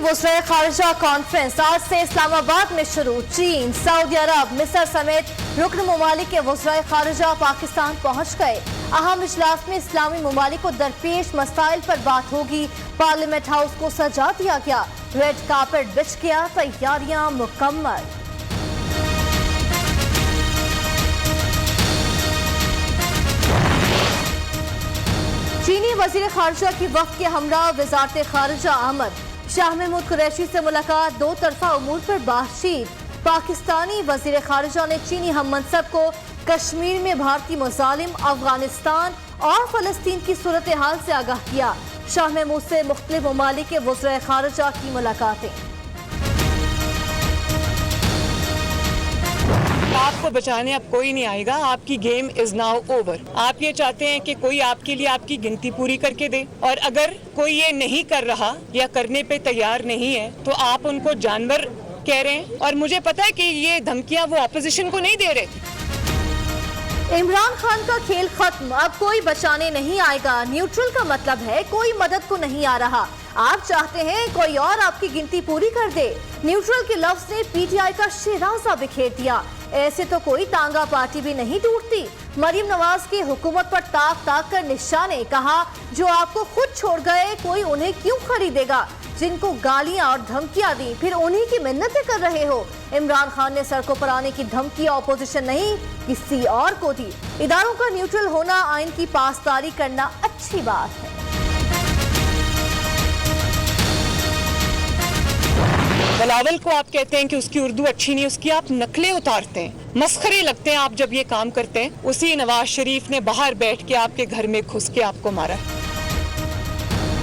वज़ीर खारिजा कॉन्फ्रेंस आज से इस्लामाबाद में शुरू। चीन, सऊदी अरब, मिस्र समेत रुकन ममालिक के वज़ीर खारिजा पाकिस्तान पहुँच गए। अहम इजलास में इस्लामी ममालिक को दरपेश मसाइल पर बात होगी। पार्लियामेंट हाउस को सजा दिया गया, रेड कार्पेट बिछ गया, तैयारियां मुकम्मल। चीनी वज़ीर खारिजा की वफ़द के हमरा वज़ारत खारिजा अहमद शाह महमूद कुरैशी से मुलाकात, दो तरफा उमूर पर बातचीत। पाकिस्तानी वज़ीर खारिजा ने चीनी हम मनसब को कश्मीर में भारतीय मुजालिम, अफगानिस्तान और फ़लस्तीन की सूरत हाल से आगाह किया। शाह महमूद से मुख्तलिफ ममालिक के वज़ीर खारिजा की मुलाकातें। आपको बचाने अब कोई नहीं आएगा, आपकी गेम इज नाउ ओवर। आप ये चाहते हैं कि कोई आपके लिए आपकी गिनती पूरी करके दे, और अगर कोई ये नहीं कर रहा या करने पे तैयार नहीं है तो आप उनको जानवर कह रहे हैं। और मुझे पता है कि ये धमकियां वो ऑपोजिशन को नहीं दे रहे। इमरान खान का खेल खत्म, अब कोई बचाने नहीं आएगा। न्यूट्रल का मतलब है कोई मदद को नहीं आ रहा। आप चाहते हैं कोई और आपकी गिनती पूरी कर दे। न्यूट्रल के लफ्ज ने पीटीआई का शिराजा बिखेर दिया। ऐसे तो कोई तांगा पार्टी भी नहीं टूटती। मरीम नवाज की हुकूमत पर ताक ताक कर निशाने, कहा जो आपको खुद छोड़ गए कोई उन्हें क्यों खरीदेगा। जिनको गालियां और धमकियां दी फिर उन्हीं की मिन्नतें कर रहे हो। इमरान खान ने सड़कों पर आने की धमकी ऑपोजिशन नहीं किसी और को दी। इदारों का न्यूट्रल होना, आइन की पासदारी करना अच्छी बात है। बिलावल को आप कहते हैं कि उसकी उर्दू अच्छी नहीं, उसकी आप नकलें उतारते हैं, मस्खरे लगते हैं आप जब ये काम करते हैं। उसी नवाज शरीफ ने बाहर बैठ के आपके घर में घुस के आपको मारा है।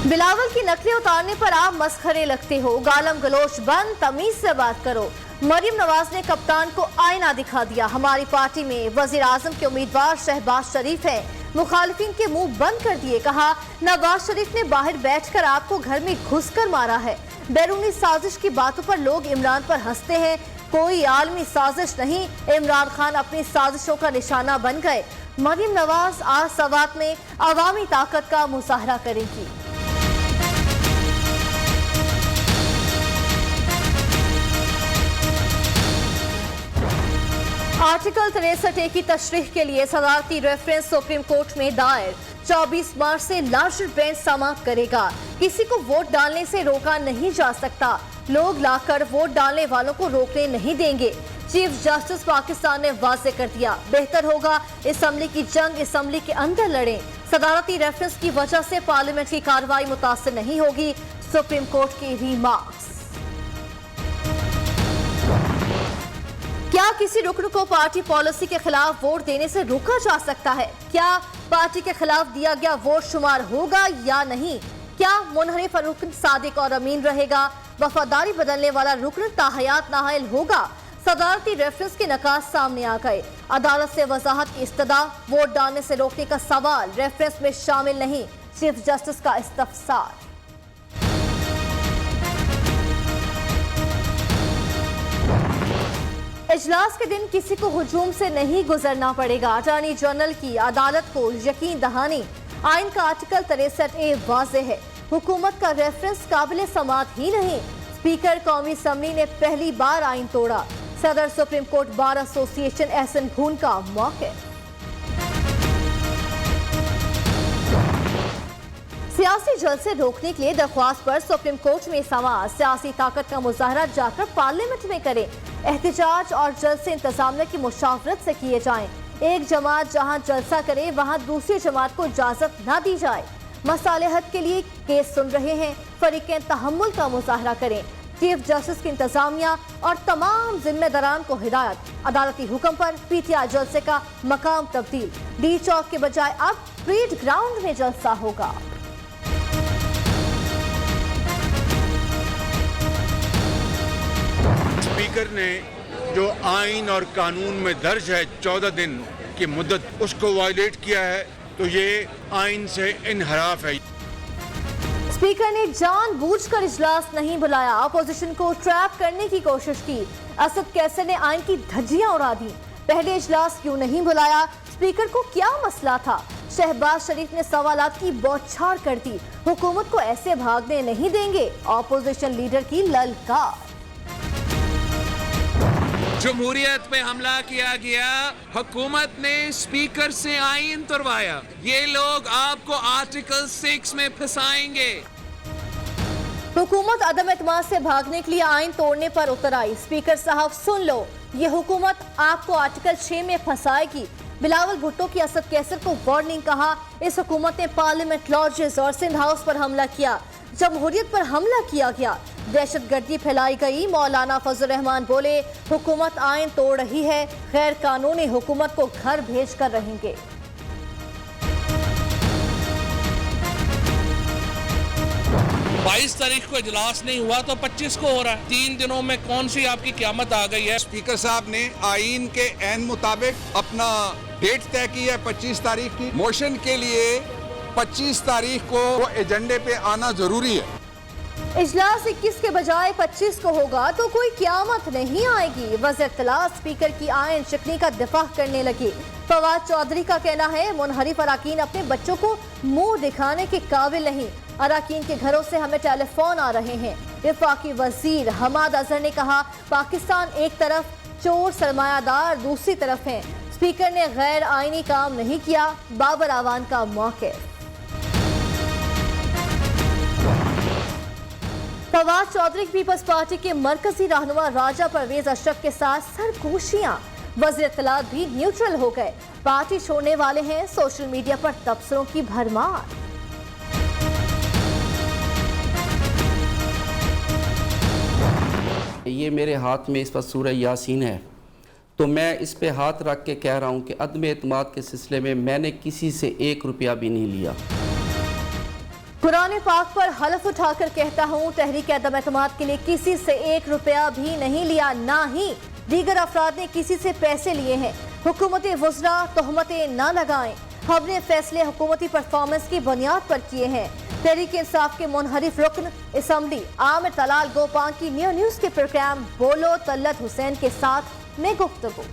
बिलावल की नकलें उतारने पर आप मस्खरे लगते हो। गालम गलोच बंद, तमीज से बात करो। मरीम नवाज ने कप्तान को आईना दिखा दिया। हमारी पार्टी में वजीर आजम के उम्मीदवार शहबाज शरीफ है, मुखालिफिन के मुंह बंद कर दिए। कहा नवाज शरीफ ने बाहर बैठकर आपको घर में घुसकर मारा है। बैरूनी साजिश की बातों पर लोग इमरान पर हंसते हैं, कोई आलमी साजिश नहीं। इमरान खान अपनी साजिशों का निशाना बन गए। मरीम नवाज आज सवात में अवामी ताकत का मुजाहरा करेंगी। आर्टिकल 63A की तशरीह के लिए सदारती रेफरेंस सुप्रीम कोर्ट में दायर। 24 मार्च से लार्जर बेंच समाप्त करेगा। किसी को वोट डालने से रोका नहीं जा सकता। लोग लाकर वोट डालने वालों को रोकने नहीं देंगे। चीफ जस्टिस पाकिस्तान ने वाज़ेह कर दिया, बेहतर होगा असम्बली की जंग असम्बली के अंदर लड़ें। सदारती रेफरेंस की वजह से पार्लियामेंट की कार्रवाई मुतासिर नहीं होगी, सुप्रीम कोर्ट की रिमार्क्स। क्या किसी रुकन को पार्टी पॉलिसी के खिलाफ वोट देने से रोका जा सकता है? क्या पार्टी के खिलाफ दिया गया वोट शुमार होगा या नहीं? क्या मुनहरिफ रुकन सादिक और अमीन रहेगा? वफादारी बदलने वाला रुकन ताहयात नाहल होगा? सदारती रेफरेंस के नकास सामने आ गए। अदालत से वजाहत की इस्तदा, वोट डालने से रोकने का सवाल रेफरेंस में शामिल नहीं। चीफ जस्टिस का इस्तफसार। इजलास के दिन किसी को हुजूम से नहीं गुजरना पड़ेगा। अटॉर्नी जनरल की अदालत को यकीन दहानी। आइन का आर्टिकल 63A वाज़ेह है। हुकूमत का रेफरेंस काबिल समात ही नहीं। स्पीकर कौमी असम्बली ने पहली बार आइन तोड़ा। सदर supreme court bar association Ahsan Bhoon का मौक़िफ़। सियासी जलसे रोकने के लिए दरख्वास्त पर सुप्रीम कोर्ट में समाअत। सियासी ताकत का मुजाहरा जाकर पार्लियामेंट में करें। एहतजाज और जलसे इंतजामिया की मुशावरत से किए जाएं। एक जमात जहां जलसा करे वहां दूसरी जमात को इजाजत न दी जाए। मसालेहत के लिए केस सुन रहे हैं, फरीकें तहम्मुल का मुजाहरा करें। चीफ जस्टिस की इंतजामिया और तमाम जिम्मेदारान को हिदायत। अदालती हुक्म पर पीटीआई जलसे का मकाम तब्दील। डी चौक के बजाय अब परेड ग्राउंड में जलसा होगा। स्पीकर ने जो आइन और कानून में दर्ज है 14 दिन की मुद्दत, उसको वायलेट किया है, तो ये आइन से इनहराफ है। स्पीकर ने जानबूझकर इजलास नहीं बुलाया, अपोजिशन को ट्रैप करने की कोशिश की। असद कैसर ने आइन की धज्जियां उड़ा दी। पहले इजलास क्यों नहीं बुलाया? स्पीकर को क्या मसला था? शहबाज शरीफ ने सवालात की बौछार कर दी। हुकूमत को ऐसे भागने नहीं देंगे, ऑपोजिशन लीडर की ललकार। जमहूरियत पे हमला किया गया, हुकूमत ने स्पीकर से आईन तोड़वाया। ये लोग आपको आर्टिकल 6 में फंसाएंगे। हुकूमत अदम एतमाद से भागने के लिए आईन तोड़ने पर उतर आई। स्पीकर साहब सुन लो, ये हुकूमत आपको आर्टिकल 6 में फंसाएगी। बिलावल भुट्टो की असद कैसर को वार्निंग, कहा इस हुकूमत ने पार्लियामेंट लॉजेस और सिंध हाउस पर हमला किया, जमहूरियत पर हमला किया गया, दहशतगर्दी फैलाई गई। मौलाना फजल रहमान बोले हुकूमत आईन तोड़ रही है, गैर कानूनी हुकूमत को घर भेज कर रहेंगे। बाईस तारीख को इजलास नहीं हुआ तो 25 को हो रहा है। 3 दिनों में कौन सी आपकी क़यामत आ गई है। स्पीकर साहब ने आईन के ऐन मुताबिक अपना डेट तय की है 25 तारीख की। मोशन के लिए 25 तारीख को एजेंडे पे आना जरूरी है। इजलास 21 के बजाय 25 को होगा तो कोई क़यामत नहीं आएगी। वज़ीर इत्तला स्पीकर की आयन शिकनी का दिफा करने लगी। फवाद चौधरी का कहना है मुनहरिफ अराकीन अपने बच्चों को मुंह दिखाने के काबिल नहीं। अराकीन के घरों से हमें टेलीफोन आ रहे हैं। वफाकी वजीर हमाद अजहर ने कहा पाकिस्तान एक तरफ, चोर सरमायादार दूसरी तरफ हैं। स्पीकर ने गैर आईनी काम नहीं किया, बाबर आवान का मौक़िफ़। फवाद चौधरी पीपल्स पार्टी के मरकजी रहनुमा राजा परवेज अशरफ के साथ सरगोशियां। वज़ीर इत्तलात भी न्यूट्रल हो गए। पार्टी छोड़ने वाले हैं, सोशल मीडिया पर तबसरों की भरमार। ये मेरे हाथ में इस वक्त सूरह यासीन है, तो मैं इस पे हाथ रख के कह रहा हूँ कि अदम एतमाद के सिलसिले में मैंने किसी से 1 रुपया भी नहीं लिया। कुरान पाक पर हलफ उठाकर कहता हूँ तहरीक अदम एतमाद के लिए किसी से 1 रुपया भी नहीं लिया, ना ही दीगर अफराद ने किसी से पैसे लिए हैं। हुकूमती वज़रा तोहमतें ना लगाएं, हमने फैसले हुकूमती परफॉर्मेंस की बुनियाद पर किए हैं। तहरीक इंसाफ के मुनहरिफ रुकन असम्बली आमिर तलाल गोपांग की न्यू न्यूज़ के प्रोग्राम बोलो तल्लत हुसैन के साथ में गुफ्तगू।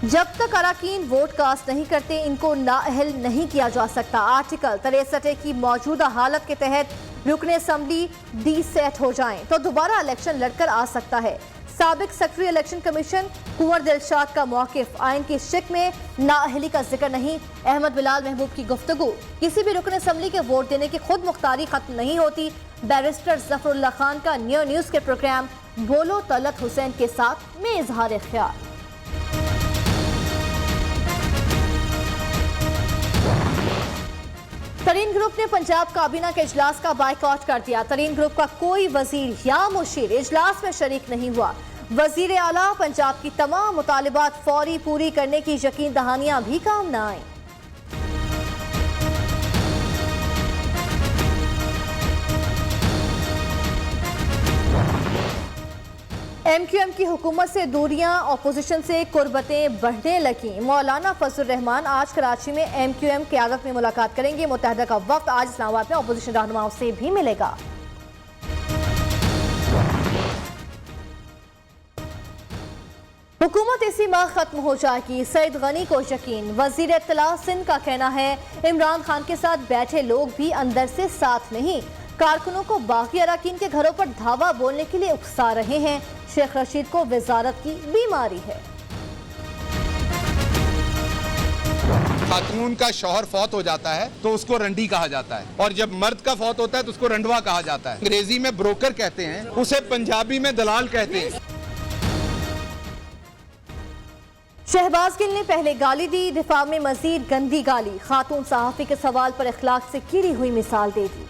जब तक अराकीन वोट कास्ट नहीं करते इनको नाअहल नहीं किया जा सकता। आर्टिकल 63 की मौजूदा हालत के तहत रुकने असम्बली डीसेट हो जाएं तो दोबारा इलेक्शन लड़कर आ सकता है। साबिक सेक्रेटरी इलेक्शन कमीशन कुंवर दिलशाद का मौक़िफ़, आइन की शिक में नाअहली का जिक्र नहीं। अहमद बिलाल महबूब की गुफ्तगू, किसी भी रुकन असम्बली के वोट देने की खुद मुख्तारी खत्म नहीं होती। बैरिस्टर जफरुल्लाह खान का न्यू न्यूज़ के प्रोग्राम बोलो तल्लत हुसैन के साथ में इजहार ख्याल। तरीन ग्रुप ने पंजाब काबीना के इजलास का बायकॉट कर दिया। तरीन ग्रुप का कोई वजीर या मुशीर इजलास में शरीक नहीं हुआ। वजीर आला पंजाब की तमाम मुतालिबात फौरी पूरी करने की यकीन दहानियां भी काम न आईं। MQM की हुकूमत से दूरियां, अपोजिशन से कुर्बतें बढ़ने लगी। मौलाना फजल रहमान आज कराची में MQM क़यादत में मुलाकात करेंगे। मुत्तहदा का वक्त आज इस्लामाबाद में अपोजिशन रहनुमाओं से भी मिलेगा। हुकूमत इसी माह खत्म हो जाएगी, सईद गनी को यकीन। वजीर इत्तला सिंध का कहना है इमरान खान के साथ बैठे लोग भी अंदर से साथ नहीं, कारकुनों को बाकी अराकीन के घरों पर धावा बोलने के लिए उकसा रहे हैं। शेख रशीद को वजारत की बीमारी है। खातून का शौहर फौत हो जाता है तो उसको रंडी कहा जाता है, और जब मर्द का फौत होता है तो उसको रंडवा कहा जाता है। अंग्रेजी में ब्रोकर कहते हैं, उसे पंजाबी में दलाल कहते हैं। शहबाज गिल ने पहले गाली दी, दिफा में मजीद गंदी गाली। खातून सहाफी के सवाल पर इखलाक से कीड़ी हुई मिसाल दे दी।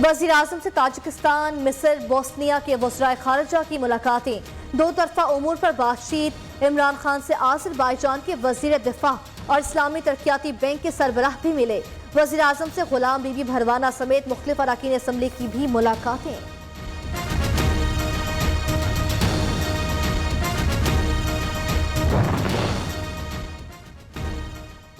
वज़ीर आज़म से ताजिकिस्तान, मिस्र, बोस्निया के वज़राए खारजा की मुलाकातें। 2 तरफ़ा उमूर पर बातचीत। इमरान खान से आज़रबाईजान के वज़ीर दिफा और इस्लामी तरक्याती बैंक के सरबराह भी मिले। वज़ीर आज़म से गुलाम बीबी भरवाना समेत मुख्तलिफ अरकान असम्बली की भी मुलाकातें।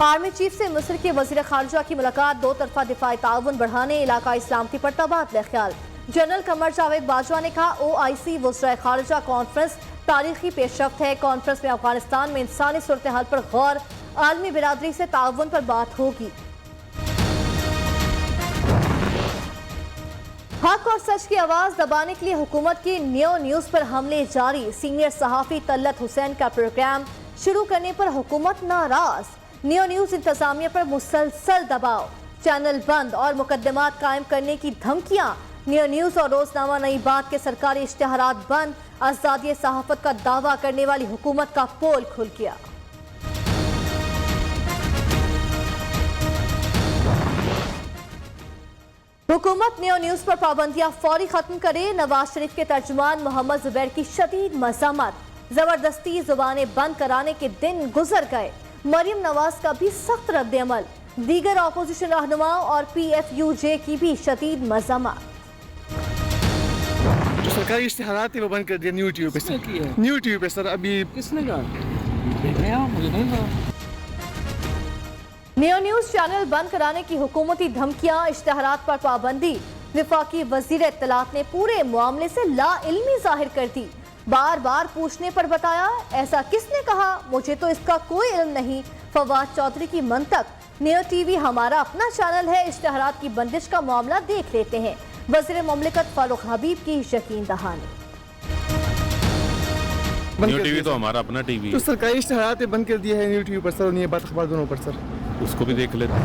आर्मी चीफ से मिस्र के वज़ीर खारजा की मुलाकात। 2 तरफ़ा दिफाई ताउन बढ़ाने, इलाका इस्लामती पर तबादला ख्याल। जनरल कमर जावेद बाजवा ने कहा OIC वज़राए खारिजा कॉन्फ्रेंस तारीखी पेशरफ्त है। कॉन्फ्रेंस में अफगानिस्तान में इंसानी सूरत हाल पर गौर, आलमी बिरादरी से ताउन पर बात होगी। हक और सच की आवाज दबाने के लिए हुकूमत की न्यो न्यूज पर हमले जारी। सीनियर सहाफी तल्लत हुसैन का प्रोग्राम शुरू करने पर हुकूमत नाराज। न्यो न्यूज इंतजामिया पर मुसलसल दबाव, चैनल बंद और मुकदमात कायम करने की धमकियां। न्यो न्यूज और रोजनामा नई बात के सरकारी इश्तिहारात बंद। आजादी सहाफत का दावा करने वाली हुकूमत का पोल खुल गया। हुकूमत न्यो न्यूज पर पाबंदियां फौरी खत्म करे। नवाज शरीफ के तर्जुमान मोहम्मद जुबैर की शदीद मज़म्मत। जबरदस्ती जुबानें बंद कराने के दिन गुजर गए। मरियम नवाज का भी सख्त रद्द-ए-अमल। दीगर अपोजिशन रहनुमाओं और PFUJ की भी शदीद मज़म्मत। जो सरकारी इश्तिहारात है वो बंद कर दिया न्यू टीवी पे सर। न्यू टीवी पे सर अभी किसने कहा? मुझे नहीं पता। न्यो न्यूज चैनल बंद कराने की हुकूमती धमकियां, इश्तिहारात पर पाबंदी। विफाकी वजीर इत्तलात ने पूरे मामले से लाइल्मी जाहिर कर दी। बार बार पूछने पर बताया ऐसा किसने कहा, मुझे तो इसका कोई इल्म नहीं। फवाद चौधरी की मंतक, न्यो टीवी हमारा अपना चैनल है, इश्तिहारात की बंदिश का मामला देख लेते हैं। वज़ीर मुमलिकत फारूक हबीब की यकीन दहानी। न्यू टीवी तो हमारा अपना टीवी तो सरकारी इश्तिहारात बंद कर दिया है न्यू टीवी पर सर और ये बात अखबार दोनों पर सर। उसको भी देख लेते हैं।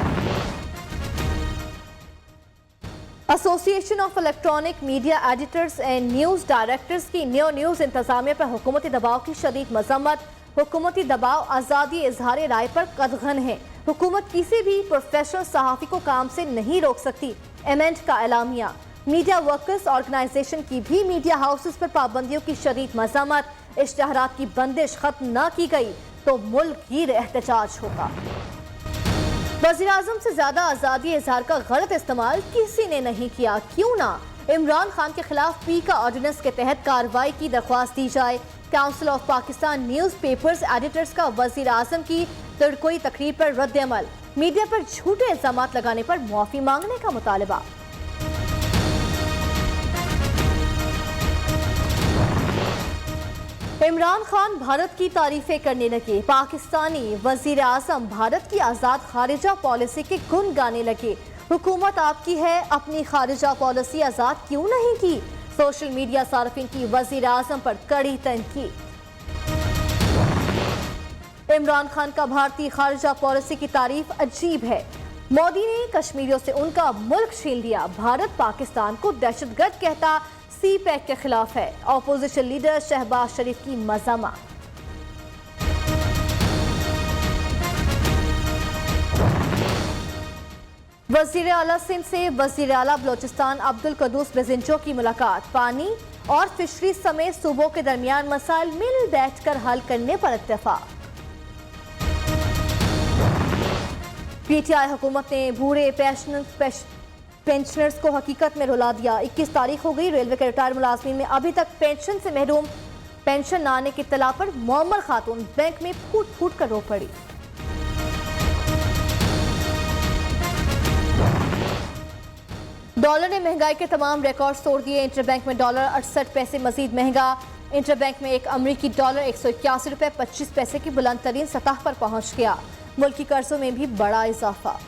Association of electronic media editors and news directors की न्यो न्यूज इंतजामिया पर हुकूमती दबाव की शदीद मजम्मत। हुकूमती दबाव आज़ादी इजहार राय पर कदगन है। हुकूमत किसी भी प्रोफेशनल सहाफ़ी को काम से नहीं रोक सकती। एमेंट का एलामिया। मीडिया वर्कर्स ऑर्गेनाइजेशन की भी मीडिया हाउसेस पर पाबंदियों की शदीद मजम्मत। इश्तिहारात की बंदिश खत्म न की गई तो मुल्क गिर एहतजाज होगा। वज़ीर आज़म से ज्यादा आज़ादी इजहार का गलत इस्तेमाल किसी ने नहीं किया, क्यों ना इमरान खान के खिलाफ पी का ऑर्डिनेंस के तहत कार्रवाई की दरख्वास्त दी जाए। Council of Pakistan news papers editors का वज़ीर आज़म की तड़कोई तकरीर पर रद्द-ए-अमल। मीडिया पर झूठे इल्जामात लगाने पर मुआफी मांगने का मुतालबा। इमरान खान भारत की तारीफें करने लगे। पाकिस्तानी वजीर आज़म भारत की आज़ाद खारिजा पॉलिसी के गुण गाने लगे। हुकूमत आपकी है, अपनी खारिजा पॉलिसी आज़ाद क्यों नहीं की। सोशल मीडिया सार्फिन की वजीर आज़म पर कड़ी तनकीद। इमरान खान का भारतीय खारिजा पॉलिसी की तारीफ अजीब है। मोदी ने कश्मीरियों से उनका मुल्क छीन लिया। भारत पाकिस्तान को दहशतगर्द कहता CPEC के खिलाफ है। ऑपोजिशन लीडर शहबाज शरीफ की मज़म्मत। वज़ीर आला सिंध से वज़ीर आला बलोचिस्तान अब्दुल कदूस बेजिंचो की मुलाकात। पानी और फिशरीज समेत सूबों के दरमियान मसाइल मिल बैठकर हल करने पर इत्तेफाक। PTI हुकूमत ने बूढ़े पेंशनर्स को हकीकत में रुला दिया। 21 तारीख हो गई, रेलवे के रिटायर मुलाजमीन में अभी तक पेंशन से महरूम। पेंशन न आने की इत्तला पर मुअम्मर खातून बैंक में फूट फूट कर रो पड़ी। डॉलर ने महंगाई के तमाम रिकॉर्ड तोड़ दिए। इंटरबैंक में डॉलर 68 पैसे मजीद महंगा। इंटरबैंक में एक अमरीकी डॉलर 181 रुपये 25 पैसे की बुलंद तरीन सतह पर पहुंच गया। मुल्की कर्जों में भी बड़ा इजाफा।